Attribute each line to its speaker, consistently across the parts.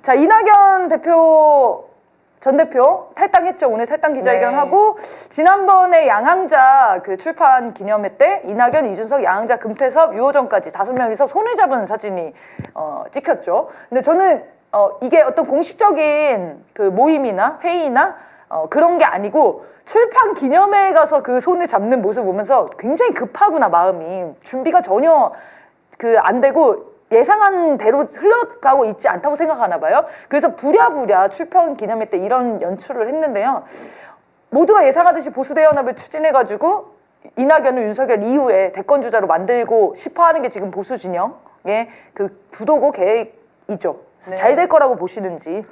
Speaker 1: 자, 이낙연 전 대표 탈당했죠. 오늘 탈당 기자회견하고 지난번에 양항자 그 출판 기념회 때 이낙연, 이준석, 양항자, 금태섭, 유호정까지 5명이서 손을 잡은 사진이 찍혔죠. 근데 저는 이게 어떤 공식적인 그 모임이나 회의나 그런 게 아니고 출판 기념회에 가서 그 손을 잡는 모습을 보면서 굉장히 급하구나, 마음이. 준비가 전혀 안 되고 예상한 대로 흘러가고 있지 않다고 생각하나 봐요. 그래서 부랴부랴 출판 기념회 때 이런 연출을 했는데요. 모두가 예상하듯이 보수 대연합을 추진해가지고 이낙연을 윤석열 이후에 대권 주자로 만들고 싶어하는 게 지금 보수 진영의 그 구도고 계획이죠.
Speaker 2: 네.
Speaker 1: 잘 될 거라고 보시는지.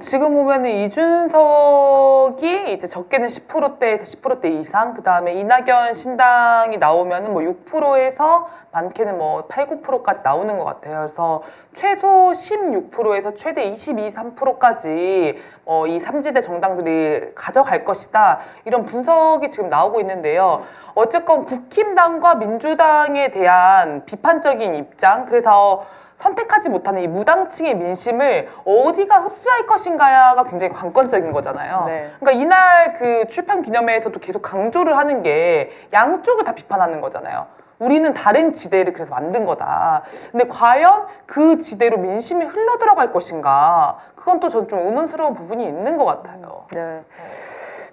Speaker 2: 지금 보면은 이준석이 이제 적게는 10%대에서 10%대 이상, 그 다음에 이낙연 신당이 나오면은 뭐 6%에서 많게는 뭐 8, 9%까지 나오는 것 같아요. 그래서 최소 16%에서 최대 22, 3%까지 이 3지대 정당들이 가져갈 것이다. 이런 분석이 지금 나오고 있는데요. 어쨌건 국힘당과 민주당에 대한 비판적인 입장, 그래서 선택하지 못하는 이 무당층의 민심을 어디가 흡수할 것인가가 굉장히 관건적인 거잖아요.
Speaker 1: 네.
Speaker 2: 그러니까 이날 그 출판 기념회에서도 계속 강조를 하는 게 양쪽을 다 비판하는 거잖아요. 우리는 다른 지대를 그래서 만든 거다. 근데 과연 그 지대로 민심이 흘러 들어갈 것인가? 그건 또 전 좀 의문스러운 부분이 있는 것 같아요.
Speaker 1: 네.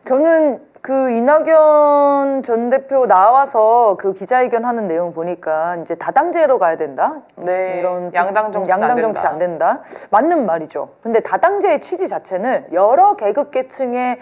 Speaker 1: 저는 그 이낙연 전 대표 나와서 그 기자회견 하는 내용 보니까 이제 다당제로 가야 된다.
Speaker 2: 네.
Speaker 1: 이런
Speaker 2: 양당 정치
Speaker 1: 안 된다. 맞는 말이죠. 근데 다당제의 취지 자체는 여러 계급 계층의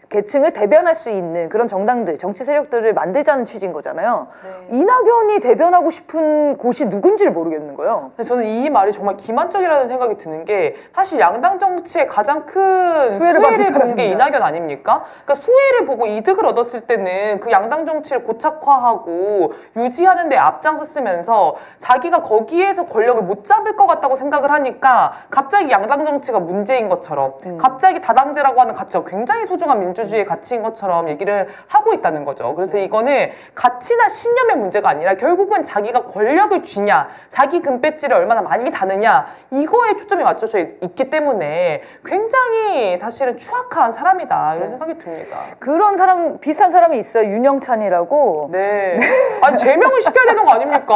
Speaker 1: 계층을 대변할 수 있는 그런 정당들, 정치 세력들을 만들자는 취지인 거잖아요.
Speaker 2: 네.
Speaker 1: 이낙연이 대변하고 싶은 곳이 누군지를 모르겠는 거예요.
Speaker 2: 근데 저는 이 말이 정말 기만적이라는 생각이 드는 게 사실 양당 정치의 가장 큰 수혜를 본 게 이낙연 아닙니까? 그러니까 수혜를 보고 이득을 얻었을 때는 그 양당 정치를 고착화하고 유지하는 데 앞장섰으면서 자기가 거기에서 권력을 못 잡을 것 같다고 생각을 하니까 갑자기 양당 정치가 문제인 것처럼 갑자기 다당제라고 하는 가치가 굉장히 소중한 민주주의의 가치인 것처럼 얘기를 하고 있다는 거죠. 그래서 이거는 가치나 신념의 문제가 아니라 결국은 자기가 권력을 쥐냐, 자기 금배지를 얼마나 많이 다느냐, 이거에 초점이 맞춰져 있기 때문에 굉장히 사실은 추악한 사람이다 이런 생각이 듭니다.
Speaker 1: 그런 사람, 비슷한 사람이 있어요. 윤영찬이라고.
Speaker 2: 네. 아니 제명을 시켜야 되는 거 아닙니까?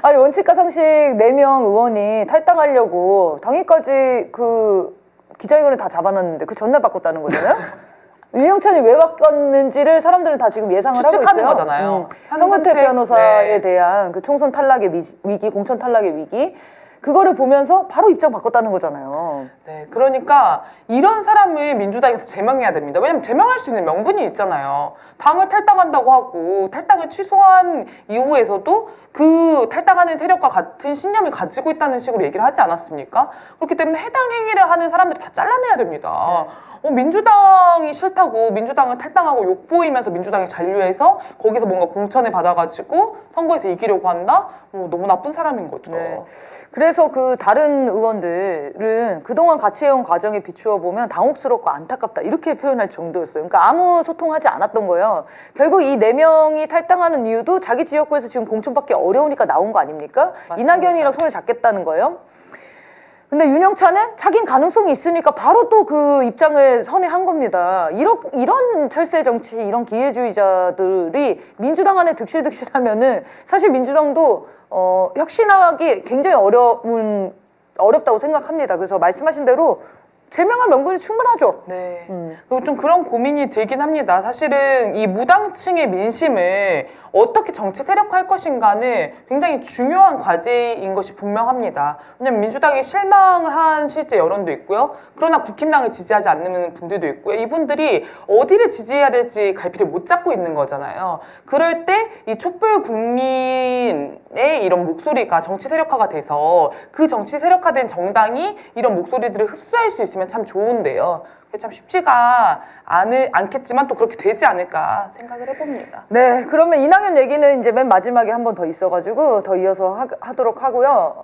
Speaker 1: 아니, 원칙과 상식 4명 의원이 탈당하려고 당일까지 그 기자회견을 다 잡아놨는데 그 전날 바꿨다는 거잖아요. 윤영찬이 왜 바꿨는지를 사람들은 다 지금 예상을 하고 있어요.
Speaker 2: 추측하는 거잖아요.
Speaker 1: 현근택 변호사에
Speaker 2: 네.
Speaker 1: 대한 그 총선 탈락의 위기, 공천 탈락의 위기, 그거를 보면서 바로 입장 바꿨다는 거잖아요.
Speaker 2: 네, 그러니까 이런 사람을 민주당에서 제명해야 됩니다. 왜냐면 제명할 수 있는 명분이 있잖아요. 당을 탈당한다고 하고 탈당을 취소한 이후에서도 그 탈당하는 세력과 같은 신념을 가지고 있다는 식으로 얘기를 하지 않았습니까? 그렇기 때문에 해당 행위를 하는 사람들이 다 잘라내야 됩니다. 민주당이 싫다고 민주당을 탈당하고 욕보이면서 민주당이 잔류해서 거기서 뭔가 공천을 받아가지고 선거에서 이기려고 한다? 너무 나쁜 사람인 거죠.
Speaker 1: 네. 그래서 그 다른 의원들은 그동안 같이 해온 과정에 비추어 보면 당혹스럽고 안타깝다 이렇게 표현할 정도였어요. 그러니까 아무 소통하지 않았던 거예요. 결국 이 4명이 탈당하는 이유도 자기 지역구에서 지금 공천받기 어려우니까 나온 거 아닙니까?
Speaker 2: 맞습니다.
Speaker 1: 이낙연이랑 손을 잡겠다는 거예요. 근데 윤영찬은 자긴 가능성이 있으니까 바로 또 그 입장을 선회한 겁니다. 이런 철새 정치, 이런 기회주의자들이 민주당 안에 득실득실하면은 사실 민주당도 혁신하기 굉장히 어렵다고 생각합니다. 그래서 말씀하신 대로 제명할 명분이 충분하죠.
Speaker 2: 네. 그리고 좀 그런 고민이 들긴 합니다. 사실은 이 무당층의 민심을 어떻게 정치 세력화할 것인가는 굉장히 중요한 과제인 것이 분명합니다. 왜냐하면 민주당이 실망을 한 실제 여론도 있고요. 그러나 국힘당을 지지하지 않는 분들도 있고요. 이분들이 어디를 지지해야 될지 갈피를 못 잡고 있는 거잖아요. 그럴 때 이 촛불 국민의 이런 목소리가 정치 세력화가 돼서 그 정치 세력화된 정당이 이런 목소리들을 흡수할 수 있으면 참 좋은데요. 그게 참 쉽지가 않겠지만 또 그렇게 되지 않을까 생각을 해봅니다.
Speaker 1: 네, 그러면 이낙연 얘기는 이제 맨 마지막에 한 번 더 있어가지고 더 이어서 하도록 하고요.